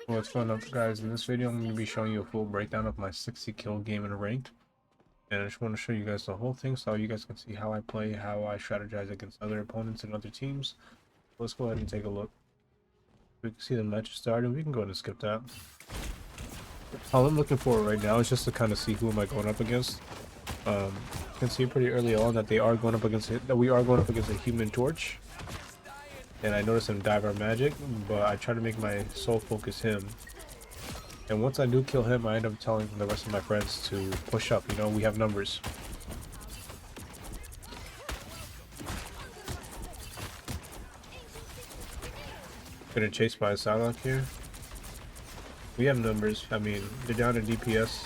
What's going on, guys? In this video, I'm going to be showing you a full breakdown of my 60 kill game in ranked. And I just want to show you guys the whole thing so you guys can see how I play, how I strategize against other opponents and other teams. Let's go ahead and take a look. We can see the match started. We can go ahead and skip that. All I'm looking for right now is just to kind of see who am I going up against. You can see pretty early on that we are going up against a Human Torch. And I noticed him dive our magic, but I try to make my sole focus him. And once I do kill him, I end up telling the rest of my friends to push up. You know, we have numbers. Getting chased by a Psylocke here. We have numbers. I mean, they're down to DPS.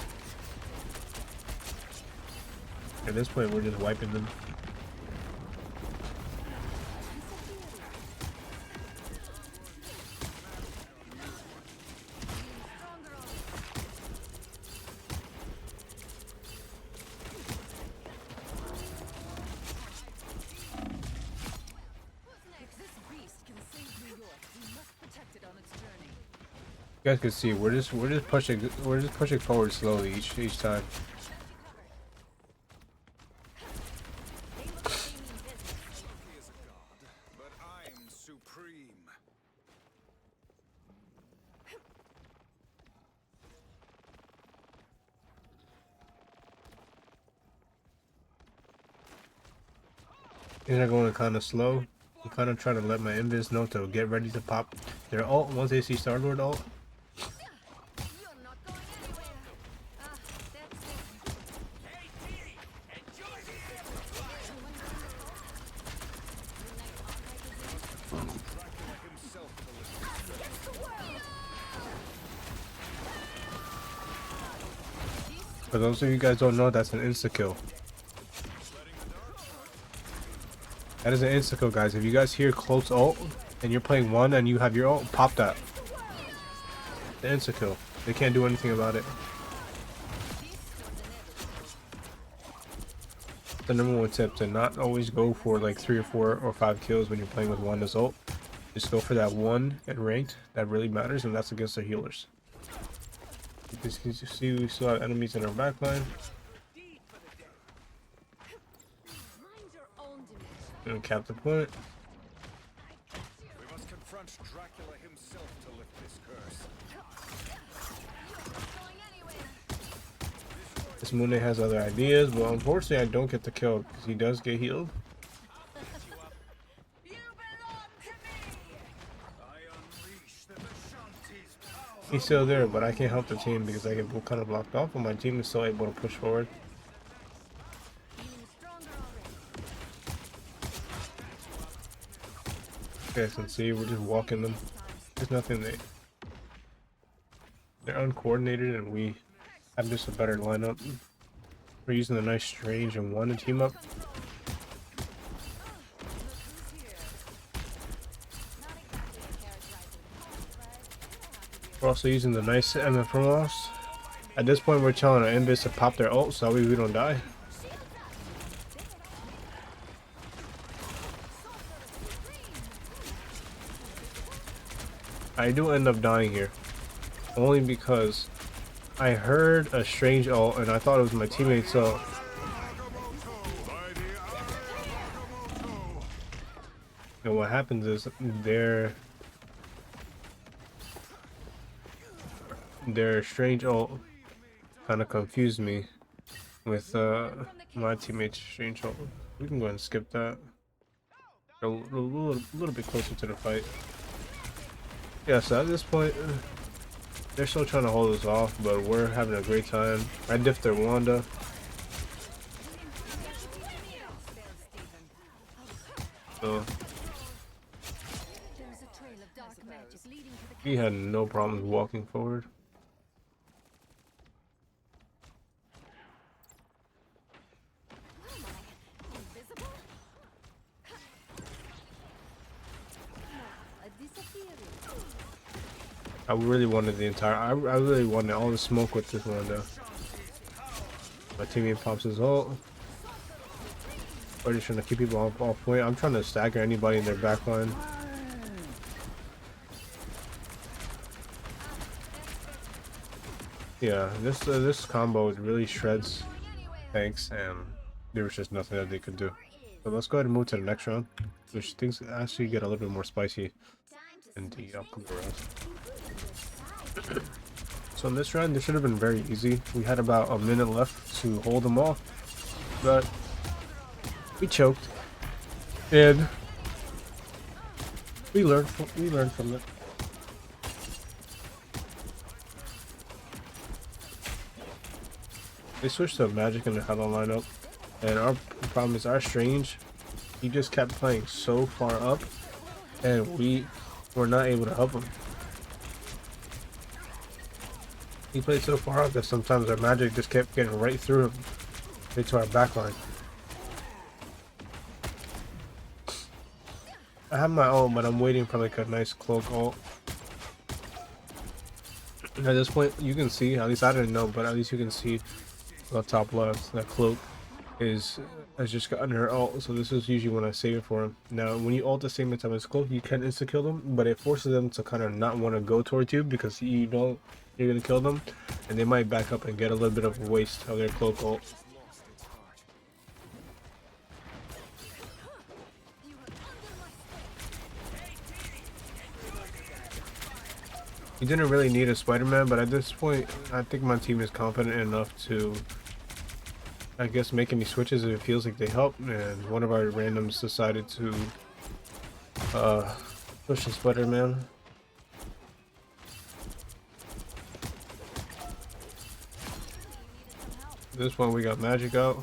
At this point, we're just wiping them. You guys can see we're just pushing forward slowly each time. These are going kind of slow. I'm kind of trying to let my invis know to get ready to pop their ult once they see Star-Lord ult. For those of you guys don't know, that's an insta-kill. That is an insta-kill, guys. If you guys hear close ult and you're playing Wanda and you have your ult, pop that. The insta-kill. They can't do anything about it. The #1 tip to not always go for like 3 or 4 or 5 kills when you're playing with Wanda's ult. Just go for that one in ranked that really matters, and that's against the healers. You can see we still have enemies in our backline. And cap the point. We must confront Dracula himself to lift this curse. This Moon Knight has other ideas, but unfortunately I don't get the kill because he does get healed. He's still there, but I can't help the team because I get kind of blocked off, and my team is still able to push forward. You guys can see we're just walking them. There's nothing they're uncoordinated, and we have just a better lineup. We're using a nice Strange and Wanda team up. We're also using the nice MF Ross. At this point, we're telling our invis to pop their ult so we don't die. I do end up dying here, only because I heard a Strange ult and I thought it was my teammate's ult. And what happens is their Strange ult kind of confused me with my teammate's Strange ult. We can go ahead and skip that. A little bit closer to the fight. Yeah, so at this point, they're still trying to hold us off, but we're having a great time. I diffed their Wanda. So he had no problems walking forward. I really wanted I really wanted all the smoke with this Wanda. My teammate pops his ult. We're just trying to keep people off point. I'm trying to stagger anybody in their backline. Yeah, this combo really shreds tanks, and there was just nothing that they could do. So let's go ahead and move to the next round, which things actually get a little bit more spicy in the upcoming rounds. So in this round, this should have been very easy. We had about a minute left to hold them off, but we choked, and we learned from it. They switched to Magic in the Hello lineup, and our problem is our Strange, he just kept playing so far up, and we were not able to help him. He played so far up that sometimes our Magic just kept getting right through him, right to our backline. I have my ult, but I'm waiting for like a nice cloak ult. At this point, you can see, at least I didn't know, but at least you can see the top left, that cloak has just gotten her ult, so this is usually when I save it for him. Now, when you ult the same time as cloak, you can insta-kill them, but it forces them to kind of not want to go towards you because you know you're going to kill them, and they might back up and get a little bit of a waste of their cloak ult. He didn't really need a Spider-Man, but at this point, I think my team is confident enough to, I guess, make any switches if it feels like they help, and one of our randoms decided to push the Spider-Man. At this point, we got Magic out.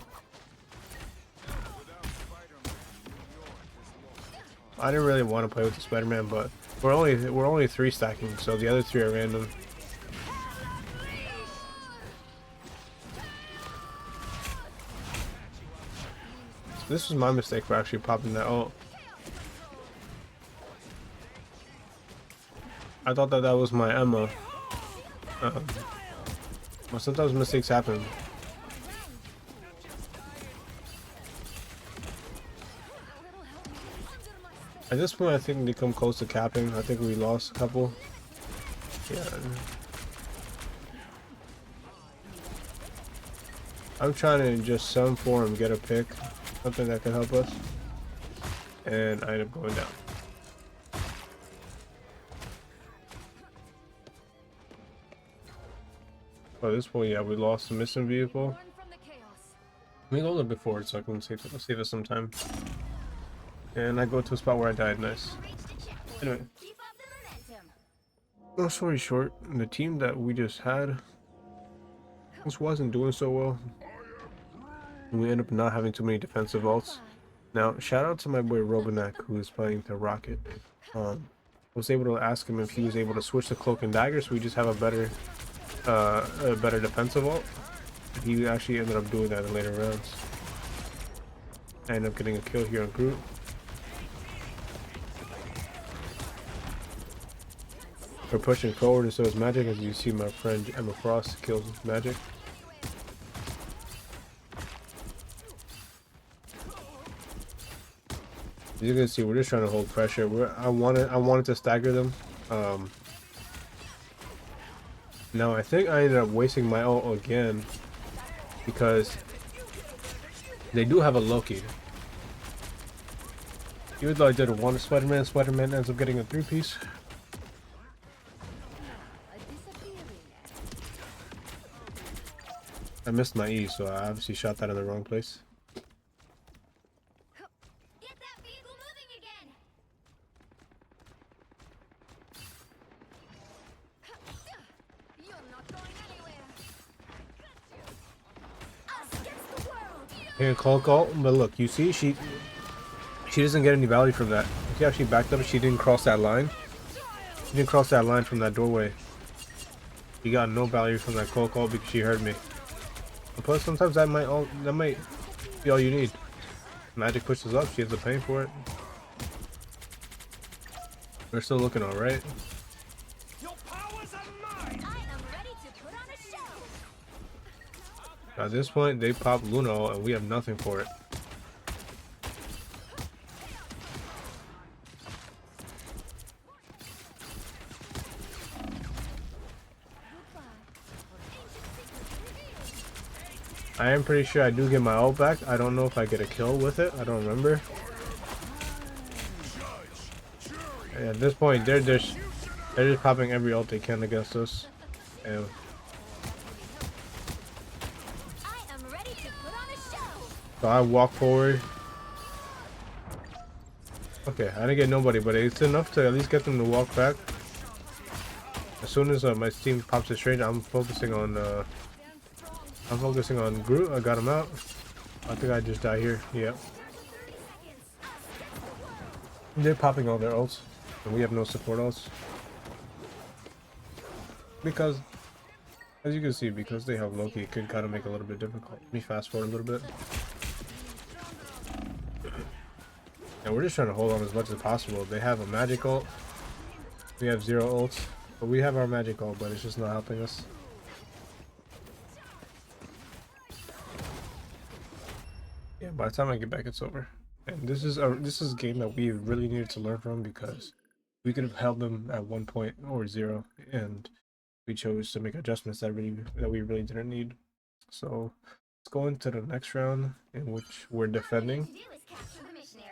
I didn't really want to play with the Spider-Man, but we're only 3 stacking, so the other 3 are random. This was my mistake for actually popping that ult. I thought that was my Emma. But sometimes mistakes happen. At this point, I think they come close to capping. I think we lost a couple. Yeah. I'm trying to just some form get a pick, something that can help us, and I end up going down. At this point, yeah, we lost the missing vehicle. Let me go a little bit forward so I can save us some time. And I go to a spot where I died. Nice. Anyway, long story short, the team that we just had just wasn't doing so well. We end up not having too many defensive ults. Now, shout out to my boy Robonak, who is playing the Rocket. I was able to ask him if he was able to switch to Cloak and Dagger, so we just have a better defensive ult. He actually ended up doing that in later rounds. I ended up getting a kill here on Groot. We're pushing forward, and so is Magic. As you see, my friend Emma Frost kills Magic. As you can see, we're just trying to hold pressure. I wanted to stagger them. Now I think I ended up wasting my ult again because they do have a Loki. Even though I did one Spider-Man, Spider-Man ends up getting a 3-piece. I missed my E, so I obviously shot that in the wrong place. Get that vehicle moving again. You're not going anywhere. Us against the world. Here, Cloak ult, but look, you see, she doesn't get any value from that. She actually backed up. She didn't cross that line. She didn't cross that line from that doorway. She got no value from that Cloak ult because she heard me. Plus, sometimes that might be all you need. Magic pushes up, she ends up paying for it. We're still looking alright. At this point, they pop Luna ult and we have nothing for it. I am pretty sure I do get my ult back. I don't know if I get a kill with it. I don't remember. And at this point, they're just popping every ult they can against us. And I am ready to put on a show. so I walk forward. Okay, I didn't get nobody, but it's enough to at least get them to walk back. As soon as my team pops a strange, I'm focusing on Groot. I got him out. I think I just died here. Yep. They're popping all their ults, and we have no support ults. Because, as you can see, because they have Loki, it could kind of make it a little bit difficult. Let me fast forward a little bit. And we're just trying to hold on as much as possible. They have a magic ult. We have 0 ults. But we have our magic ult, but it's just not helping us. Yeah, by the time I get back, it's over. And this is a game that we really needed to learn from, because we could have held them at 1 point or 0, and we chose to make adjustments that we really didn't need. So let's go into the next round, in which we're defending.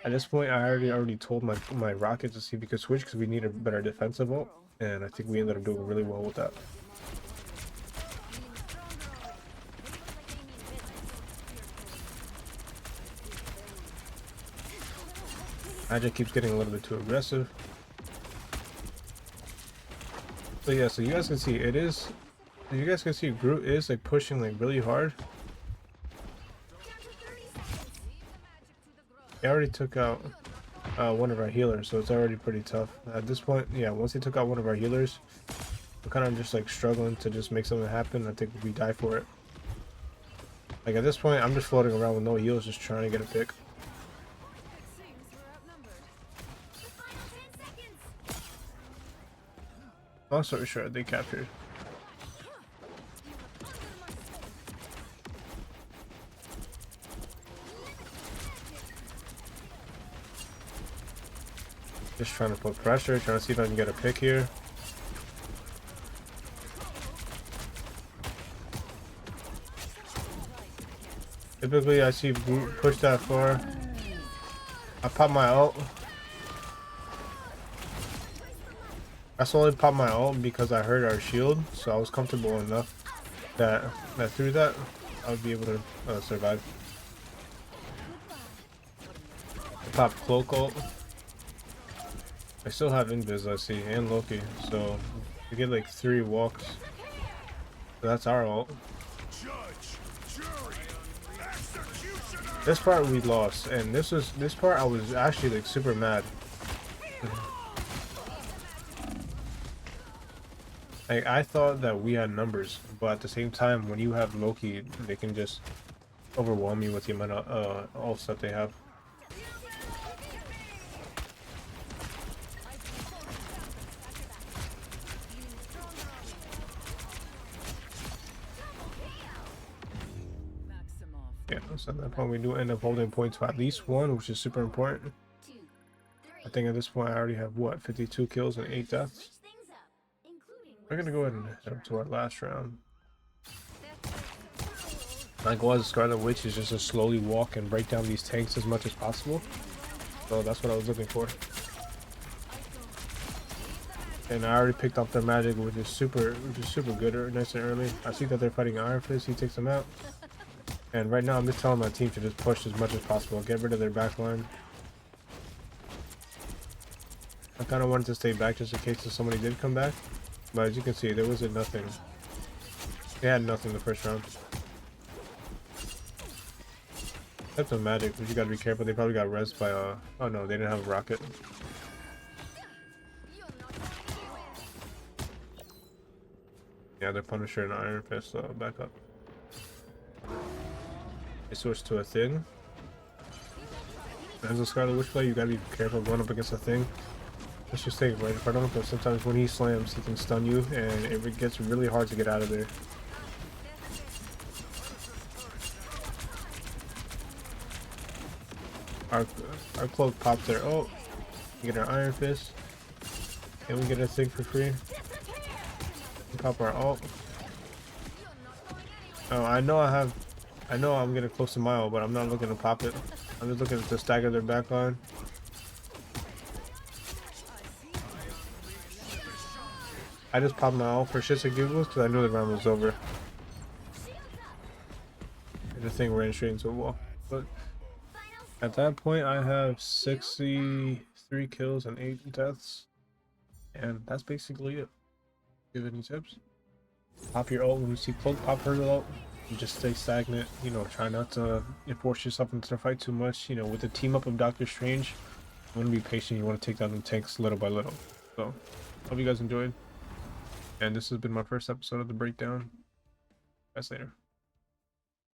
At this point, I already told my rocket to see if he could switch, because we need a better defensive ult, and I think we ended up doing really well with that. Magic keeps getting a little bit too aggressive. So yeah, so you guys can see Groot is like pushing like really hard. He already took out one of our healers, so it's already pretty tough at this point. Yeah, once he took out one of our healers, we're kind of just like struggling to just make something happen. I think we die for it. Like at this point, I'm just floating around with no heals, just trying to get a pick. Long story short, they captured. Just trying to put pressure, trying to see if I can get a pick here. Typically, I see Groot push that far. I pop my ult. I slowly popped my ult because I heard our shield, so I was comfortable enough that through that I would be able to survive. I popped cloak ult. I still have invis, I see, and Loki, so we get like 3 walks. So that's our ult. This part we lost, and this part I was actually like super mad. Like, I thought that we had numbers, but at the same time, when you have Loki, they can just overwhelm you with the amount of ults that they have. Yeah, so at that point we do end up holding points by at least 1, which is super important. I think at this point I already have, what, 52 kills and 8 deaths? We're gonna go ahead and head up to our last round. My goal as a Scarlet Witch is just to slowly walk and break down these tanks as much as possible. So that's what I was looking for. And I already picked up their magic, which is super good, nice and early. I see that they're fighting Iron Fist, he takes them out. And right now I'm just telling my team to just push as much as possible, get rid of their backline. I kind of wanted to stay back just in case if somebody did come back. But as you can see, there wasn't nothing. They had nothing the first round. That's a magic, but you gotta be careful. They probably got rezzed by oh no, they didn't have a rocket. Yeah, their Punisher and Iron Fist, so back up. They switched to a thing. As a Scarlet Witch player, you gotta be careful going up against a thing. Let's just take right in front of him, because sometimes when he slams, he can stun you, and it gets really hard to get out of there. Our cloak pops there. Oh, we get our Iron Fist, and we get a thing for free. We pop our ult. Oh, I know I have I know I'm getting close to my ult, but I'm not looking to pop it. I'm just looking to stagger their backline. I just popped my ult for shits and giggles because I knew the round was over. And the thing ran straight into a wall. But at that point, I have 63 kills and 8 deaths. And that's basically it. Give any tips? Pop your ult when you see cloak, pop her ult. You just stay stagnant, you know, try not to force yourself into the fight too much. You know, with the team up of Doctor Strange, you want to be patient, you want to take down the tanks little by little. So, hope you guys enjoyed. And this has been my first episode of the breakdown. See you guys later.